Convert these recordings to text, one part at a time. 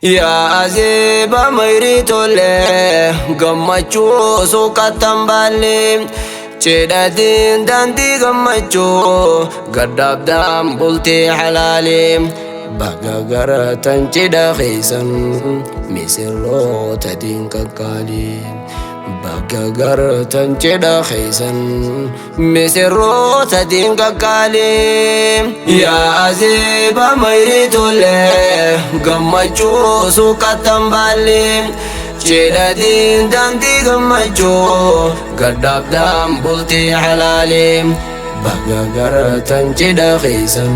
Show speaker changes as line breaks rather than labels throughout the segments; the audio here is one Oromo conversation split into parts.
يا أزيبا ميريتو لي قمتشو سوكا تنبالي شدادين داندي قمتشو قداب دام بلتي حلالي بقى قرطن شدا خيسن مسيرو تدين كالكالي بقى قرطن شدا خيسن مسيرو تدين كالكالي يا أزيبا ميريتو لي قمتشو سوكا تنبالي شدادين داندي قمتشو قداب دام بلتي حلالي بقى قرطن شدا خيسن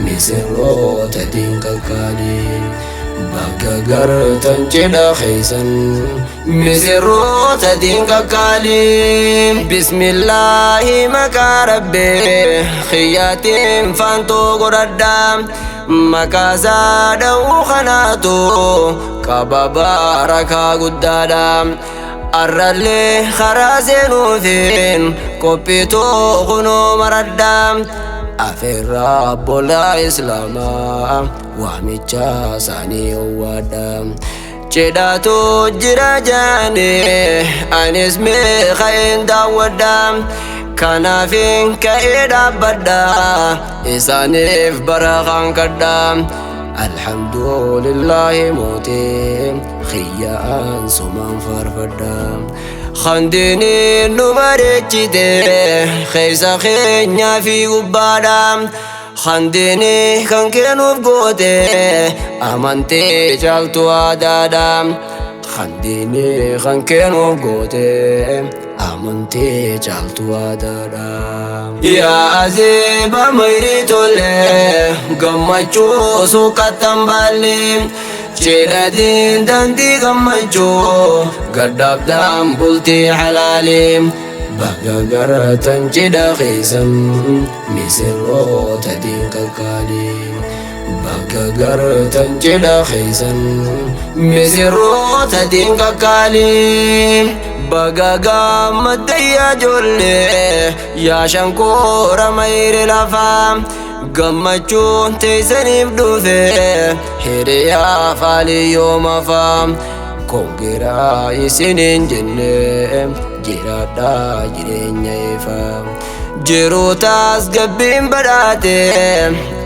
مسيرو تدين كالكالي بقى قرطن شدا خيسن مسيرو تدين كالكالي بسم الله مكا ربي خياتين فانتو قردام مكا سادو خناتو كبابا ركا قدادام الرلي خرازينو ثين كوبيتو غنو مردام أفر رب الإسلام واميتشا ساني ودام جداتو جراجاني أن اسمي خين داودام كان فين كايدا بدا إسانيف برغان قدام الحمد لله موتي خيان سمان فرفدام خنديني نمرتشتي خيسا خينيا في قبادام خنديني كان كنوف قوتي أمانتي جالتو عدادام خنديني كان كنوف قوتي أمانتي جالتو عدادام يا أزيبا ميريتو لي قمتشو سوكا تنبالي شدادين داندي قمتشو قداب دام بلتي حلالي بقى قرطن شدا خيسن مسيرو تدين كالكالي بقى قرطن شدا خيسن مسيرو تدين كالكالي بقى قام يا جولي يا شنكور مير لفام قمتشو تيسني بدوثي هيريا فالي يوم فام كونغرا يسنين جنة جرادا جرينيا يفام جروتاس قبين بداتي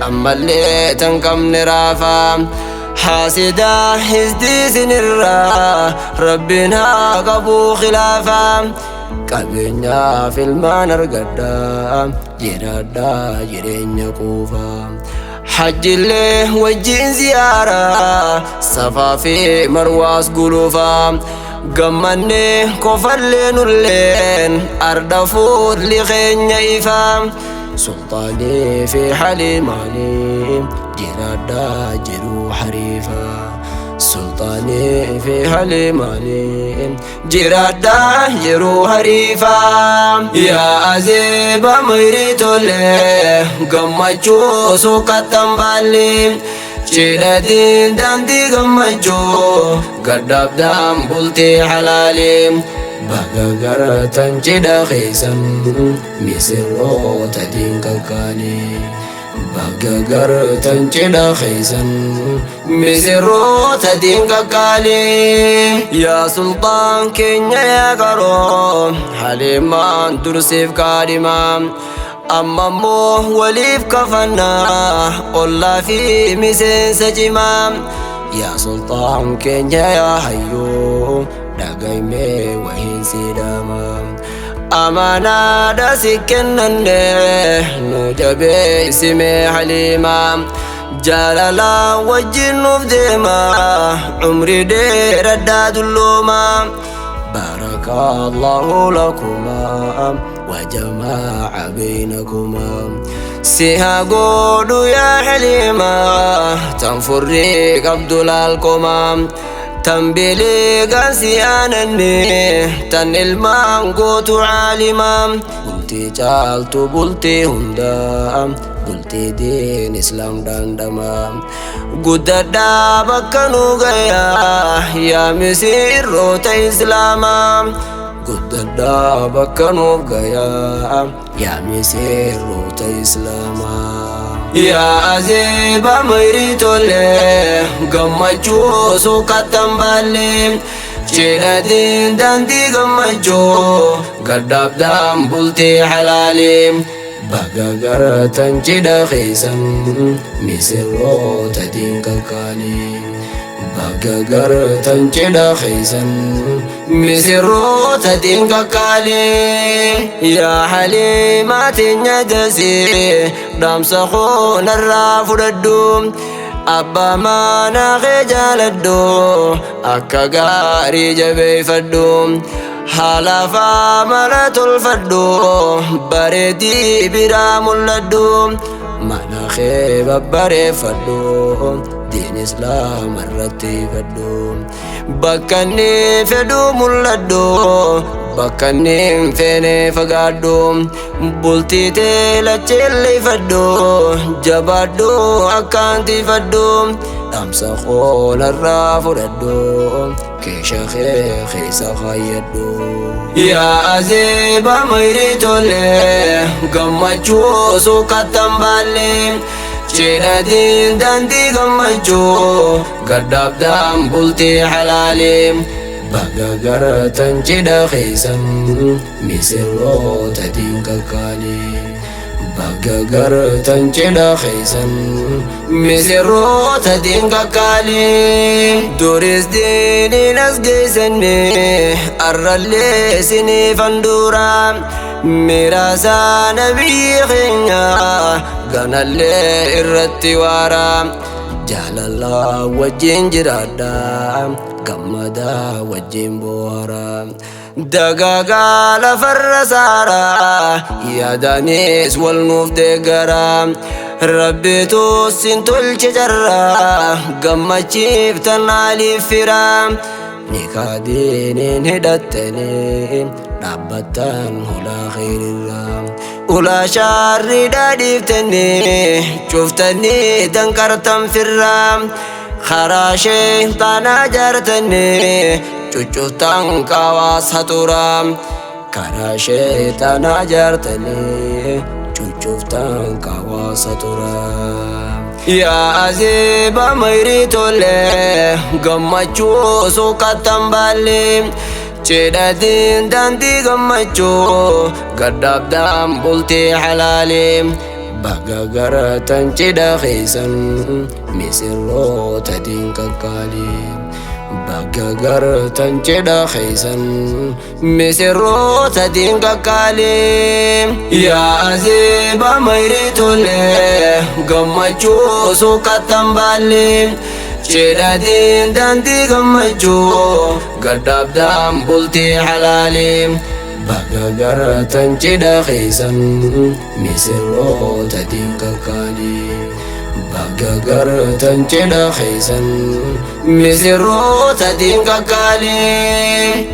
أما اللي تنكم نرافام حاسدا حزدي سنرا ربنا قبو خلافام قبنا في المانر قدام جرادا جرينيا كوفام حج الله وجين زيارة صفافي مرواس قلوفا قمني كفلين اللين أردفوت لغين يفام سلطاني في حالي مالي جرادا جرو حريفا سلطاني في حالي مالي جرادا جرو حريفا يا أزيبا ميريتو لي قمتشو سوكا تنبالي شدادين داندي قمتشو قداب دام بلتي حلالي بقى قرطن شدا خيسن مسيرو تدين كالكالي بقى قرطن شدا خيسن مسيرو تدين كالكالي يا سلطان كينيا يا قروم حليمان ترسيف كارمان أما مو وليف كفنا قل في مسين سجمام يا سلطان كينيا يا حيو دقايمي وهين سيدامام أمانا دا سكنني نجبي اسمي حليمام جلالا وجنو بديما عمري دي رداد اللوما بارك الله لكما وجمع بينكما سيها قولوا يا حليما تنفريك عبد الكما تنبلي قاسيانني تن المانقوت عالما قلتي جالت بلتي هندا قلتي دين اسلام دندما قددا بكنو غيا يا مسير روت اسلاما قددا بكنو غيا يا مسير روت اسلاما yaa azeeba mayrii tole gammachuu suuqattan baalle cidhatiin daandii gammachuu gaddaabdaan bultii halaalee baga garatan cidha keessan misirroota diinqalqaalee baga garatan cidha keessan misirroota diinqalqaalee yaa haliimaa teenya dasee dhaamsa koonarraa fudhadhu abbaa maanaa kee jaaladhu akka gaarii jabeeffadhu haalafaa mala tolfadhu bareedii biraa mul'adhu mana kee babbareeffadhu diin islaama irratti fadhu bakka inni fedhu mul'adhu bakka inni hin feene fagaadhu bultii tee lacheelleeffadhu jabaadhu akkaantiifadhu dhaamsa koonarraa fudhadhu keesha kee keessa kaayyadhu yaa azeeba mayrii tole gammachuu suuqattan baalle cidhatiin daandii gammachuu gaddaabdaan bultii halaalee baga garatan cidha keessan misirroota diinqalqaalee baga garatan cidha keessan misirroota diinqalqaalee duris diiniin as geessanne arrallee isiniif handhuura miraasaa nabiyyi keenya ganallee irratti waara jaalala wajjin jiraadha gammada wajjin bohaara dagaagaa lafarra saara yaadanis wal nuuf deeggara rabbitu sin tolche jarra gammachiiftan aliif fira nikaa diiniin hidhattanii dhaabbattan hulaa kheyrirra ulaa shaarri dhaadhiiftanii cuftanii danqartan firra karaa sheeyxaanaa jaartanii cuccuftan qawaas haxura karaa sheeyxaanaa jaartanii cuccuftan qawaas haxura yaa azeeba mayrii tole gammachuu suuqattan baalle cidhatiin daandii gammachuu gaddaabdaan bultii halaalee baga garatan cidha keessan misirroota diinqalqaalee baga garatan cidha keessan misirroota diinqalqaalee yaa azeeba mayrii tole gammachuu suuqattan baalle cidhatiin daandii gammachuu gaddaabdaan bultii halaalee baga garatan cidha keessan misirroota diinqalqaalee baga garatan cidha keessan misirroota diinqalqaalee